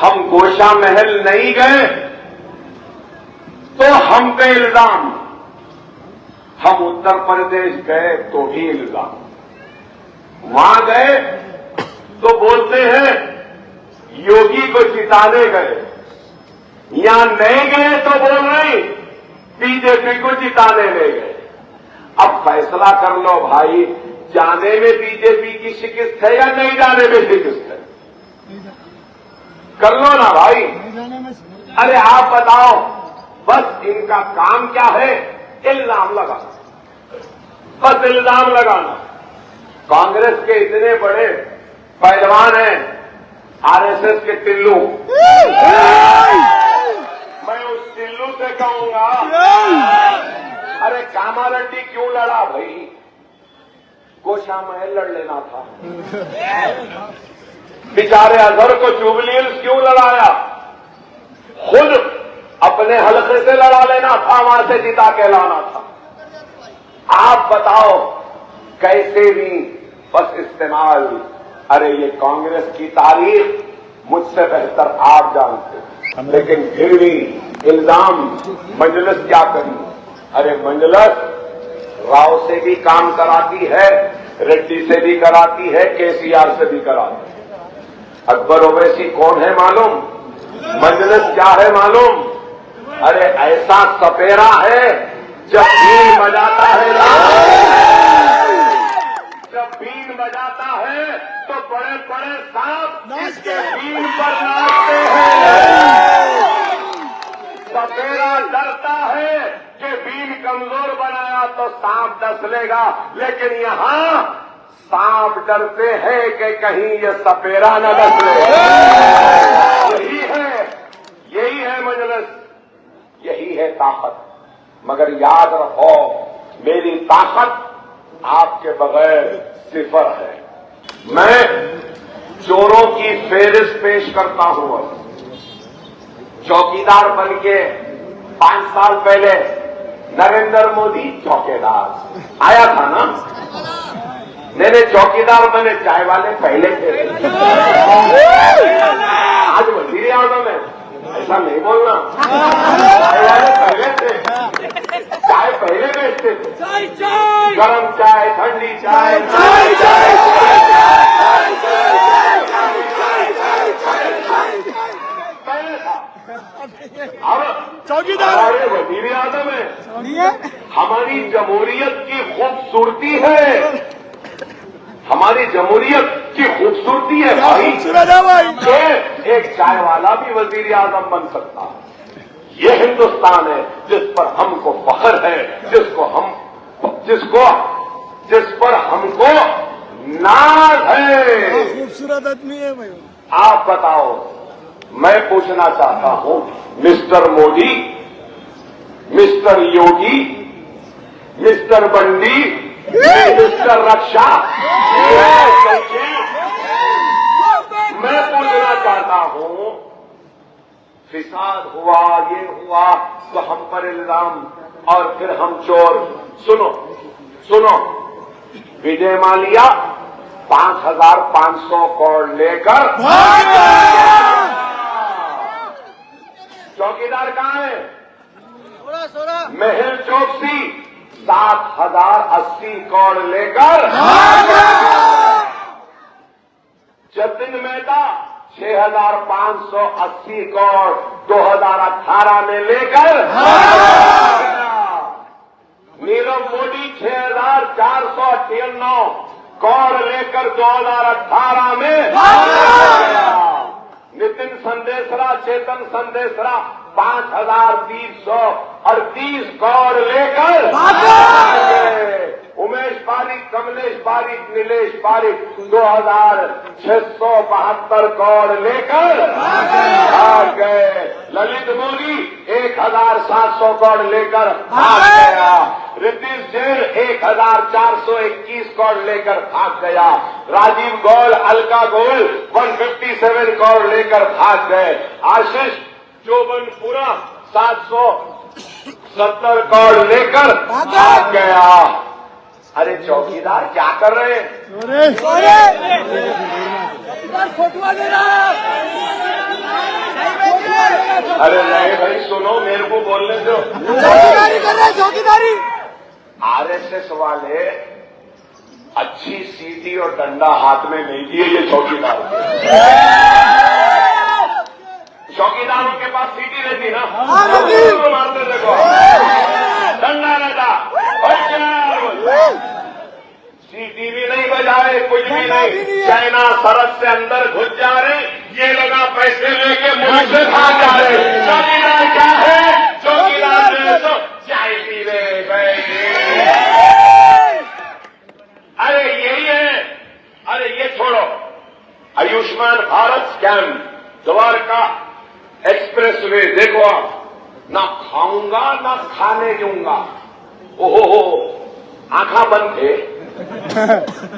हम गोशा महल नहीं गए तो हम पे इल्जाम, हम उत्तर प्रदेश गए तो भी इल्जाम, वहां गए तो बोलते हैं योगी को जिताने गए, यहां नहीं गए तो बोल रहे बीजेपी को जिताने ले गए। अब फैसला कर लो भाई, जाने में बीजेपी की शिकस्त है या नहीं जाने में शिकस्त है? कर लो ना भाई। अरे आप बताओ, बस इनका काम क्या है? इल्जाम लगाना, बस इल्जाम लगाना। कांग्रेस के इतने बड़े पहलवान हैं, आरएसएस के टिल्लू, मैं उस टिल्लू से कहूंगा, अरे कामारेड्डी क्यों लड़ा भाई? गोशा महल लड़ लेना था। बेचारे अजहर को जुबली हिल्स क्यों लड़ाया? खुद अपने हलके से लड़ा लेना था, वहां से जिता के लाना था। आप बताओ कैसे भी बस इस्तेमाल। अरे ये कांग्रेस की तारीख मुझसे बेहतर आप जानते हैं, लेकिन फिर भी इल्जाम मजलिस क्या करी? अरे मजलिस राव से भी काम कराती है, रेड्डी से भी कराती है, केसीआर से भी कराती है। अकबर ओवैसी कौन है मालूम? मजलिस क्या है मालूम? अरे ऐसा सपेरा है, जब बीन बजाता है ना, जब बीन बजाता है तो बड़े बड़े सांप इसके बीन पर नाचते हैं। सपेरा डरता है कि बीन कमजोर बनाया तो सांप डस लेगा, लेकिन यहां सांप डरते हैं कि कहीं ये सपेरा न डस ले। यही है मजलिस, यही है ताकत। मगर याद रखो, मेरी ताकत आपके बगैर सिफर है। मैं चोरों की फेहरिस्त पेश करता हूं। चौकीदार बन के 5 साल पहले नरेंद्र मोदी चौकीदार आया था ना? मैंने चौकीदार बने, चाय वाले पहले थे। आज वजीर आजम है, ऐसा नहीं बोलना। चाय वाले पहले थे, चाय पहले बेचते थे, गरम चाय, ठंडी चाय, पहले था। अब चौकीदार वजीर आजम है। हमारी जमहूरियत की खूबसूरती है, हमारी जमहूरियत की खूबसूरती है भाई, कि एक चाय वाला भी वजीर आजम बन सकता है। ये हिंदुस्तान है जिस पर हमको फख्र है, जिस पर हमको नाज है। खूबसूरत आदमी है भाई। आप बताओ, मैं पूछना चाहता हूं, मिस्टर मोदी, मिस्टर योगी, मिस्टर बंडी, मिस्टर रक्षा, मैं पूछना चाहता हूं, फिसाद हुआ, ये हुआ तो हम पर इल्जाम और फिर हम चोर। सुनो, विजय माल्या 5,500 करोड़ लेकर चौकीदार कहां है? मेहुल चोकसी 7,080 करोड़ लेकर, जतिन मेहता 6,580 करोड़ 2018 में लेकर, नीरव मोदी 6,498 करोड़ लेकर 2018 में, नितिन संदेशरा, चेतन संदेशरा 5,330 करोड़ लेकर, उमेश पारिक, कमलेश पारिक, नीलेश पारिक 2,672 करोड़ लेकर भाग गए। ललित मोदी 1,700 करोड़ लेकर भाग गया। रितेश जैन 1,421 करोड़ लेकर भाग गया। राजीव गौल, अलका गौल 157 करोड़ लेकर भाग गए। आशीष चौबनपुरा 770 करोड़ लेकर भाग गया। अरे चौकीदार क्या कर रहे हैं? फोटो दे रहा है। अरे नहीं भाई सुनो, मेरे को बोलने दो। चौकीदारी कर रहे हैं, चौकीदारी। आरएसएस वाले अच्छी सीटी और डंडा हाथ में नहीं दिए ये चौकीदार। चौकीदारों के पास सीटी रहती ना, मारते देखो, डंडा रहता, सीटी भी नहीं बजाए, कुछ भी नहीं। चाइना सरहद से अंदर घुस जा रहे, ये लोग पैसे लेके मुल्क से भाग जा रहे। चौकीदार क्या है? चौकीदार ने तो चाय पी रहे भाई। अरे यही है। अरे ये छोड़ो, Ayushman Bharat scam, Dwarka express way देखो आप, ना खाऊंगा ना खाने दूंगा। ओहो, आंखा बंद थे,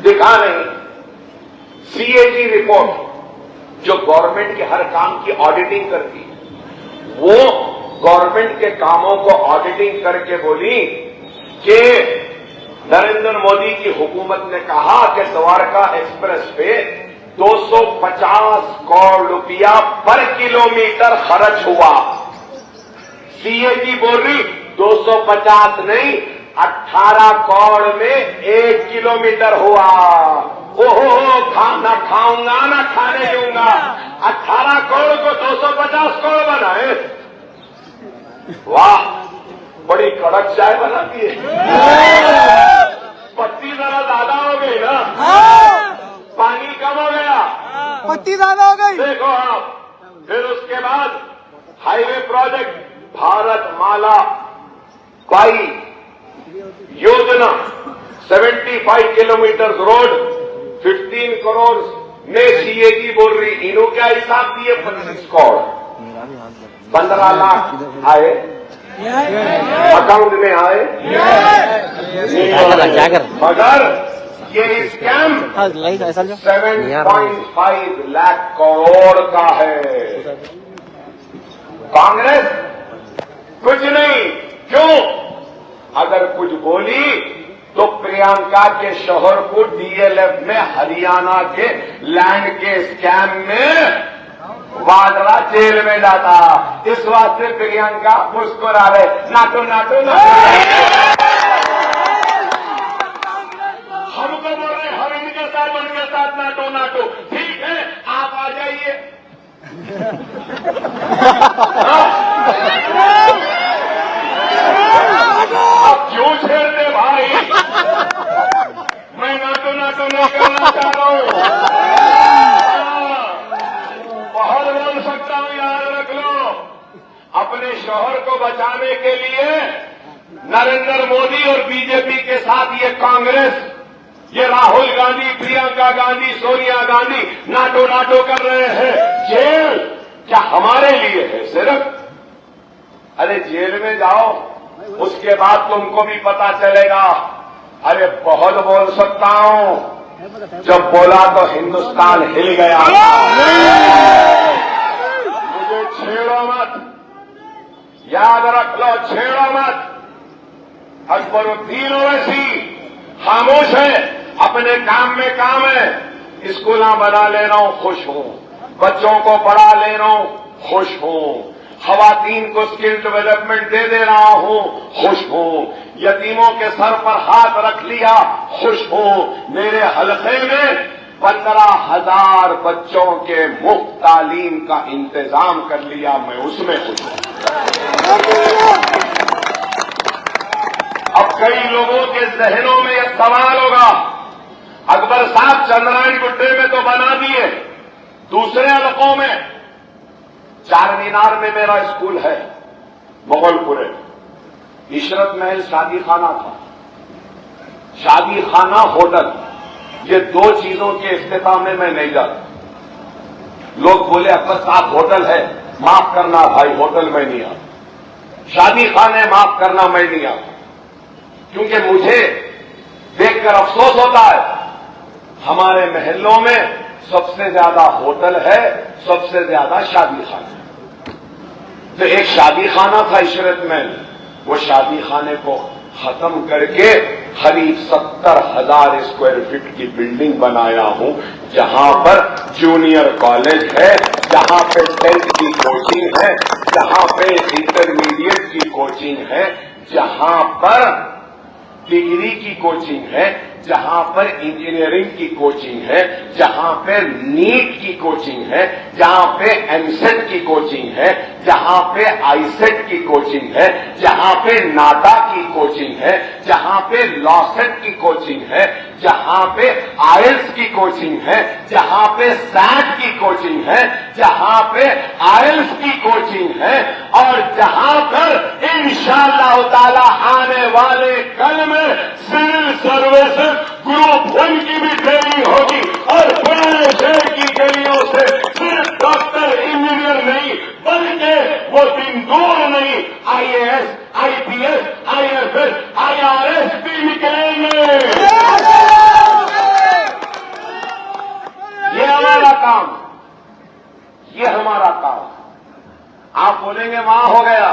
दिखा नहीं। सीएजी रिपोर्ट जो गवर्नमेंट के हर काम की ऑडिटिंग करती है, वो गवर्नमेंट के कामों को ऑडिटिंग करके बोली कि नरेंद्र मोदी की हुकूमत ने कहा कि द्वारका एक्सप्रेस पे 250 करोड़ रुपया पर किलोमीटर खर्च हुआ। सीएजी बोल रही 250 नहीं, 18 करोड़ में 1 किलोमीटर हुआ। ओहो, ना खाऊंगा ना खाने दूंगा। 18 करोड़ को 250 करोड़ बनाए। वाह, बड़ी कड़क चाय बनाती है। पत्ती जरा ज्यादा हो गई ना, पानी कम हो गया, पत्ती ज्यादा हो गई। देखो आप, फिर उसके बाद हाईवे प्रोजेक्ट भारत माला 22 योजना, 75 किलोमीटर रोड, 15 करोड़ में सीएजी बोल रही। इन्हों क्या हिसाब दिए? 25 करोड़, 15 लाख आए अकाउंट में आए। मगर ये स्कैम 7.5 लाख करोड़ का है। कांग्रेस कुछ नहीं, क्यों? अगर कुछ बोली तो प्रियंका के शोहर को डीएलएफ में हरियाणा के लैंड के स्कैम में वाड्रा जेल में जाता। इस वास्ते प्रियंका मुस्कुरा रहे, नाटो नाटो नाटो। हमको बोल रहे हम इनके साथ उनके साथ नाटो नाटो। ठीक है, आप आ जाइए। अब क्यों छेड़ते भाई? मैं नाटो नाटो नहीं करना चाह रहा हूं। बहुत बोल सकता हूं, याद रख लो। अपने शोहर को बचाने के लिए नरेंद्र मोदी और बीजेपी के साथ ये कांग्रेस, ये राहुल गांधी, प्रियंका गांधी, सोनिया गांधी नाटो नाटो कर रहे हैं। जेल क्या हमारे लिए है सिर्फ? अरे जेल में जाओ, उसके बाद तुमको भी पता चलेगा। अरे बहुत बोल सकता हूं, जब बोला तो हिंदुस्तान हिल गया। मुझे छेड़ो मत, याद रख लो, छेड़ो मत। अकबरुद्दीन ओवैसी खामोश है, अपने काम में काम है। स्कूल बना ले रहा हूं, खुश हूं। बच्चों को पढ़ा ले रहा हूं, खुश हूं। खवातीन को स्किल डेवलपमेंट दे रहा हूं, खुश हूं। यतीमों के सर पर हाथ रख लिया, खुश हूं। मेरे हलके में 15,000 बच्चों के मुफ्त तालीम का इंतजाम कर लिया, मैं उसमें खुश हूं। अब कई लोगों के जहनों में यह सवाल होगा, अकबर साहब चंद्रायण गुड्डे में तो बना दिए, दूसरे इलाकों में, चार मीनार में मेरा स्कूल है, मुगलपुरे, इशरत महल शादी खाना था, शादी खाना होटल, ये दो चीजों के इफ्तिताम में मैं नहीं जाता। लोग बोले अकबर साहब होटल है, माफ करना भाई, होटल में नहीं आता। शादी खाने माफ करना, मैं नहीं आता, क्योंकि मुझे देखकर अफसोस होता है, हमारे महलों में सबसे ज्यादा होटल है, सबसे ज्यादा शादी खाना। तो एक शादी खाना था इशरत महल, वो शादी खाने को खत्म करके करीब 70,000 स्क्वायर फीट की बिल्डिंग बनाया हूं, जहां पर जूनियर कॉलेज है, जहां पे 10th की कोचिंग है, जहां पे इंटरमीडिएट की कोचिंग है, जहां पर डिग्री की कोचिंग है, जहां पर इंजीनियरिंग की कोचिंग है, जहां पे नीट की कोचिंग है, जहां पे एमसेट की कोचिंग है, जहां पे आईसेट की कोचिंग है, जहां पे नाटा की कोचिंग है, जहां पे लॉसेट की कोचिंग है, जहां पे आईएल्स की कोचिंग है, जहां पे सैट की कोचिंग है, जहां पे आईएल्स की कोचिंग है, और जहां पर इंशाअल्लाह ताला आने वाले कल में सिविल सर्विसेज ग्रुप 1 की भी ट्रेनिंग होगी, और पुराने शहर की गलियों से सिर्फ डॉक्टर इंजीनियर नहीं बल्कि वो दिन दूर नहीं, आईएएस, आईपीएस, आईएफएस, आईआरएस भी निकलेंगे। ये हमारा काम, ये हमारा काम। आप बोलेंगे वहां हो गया,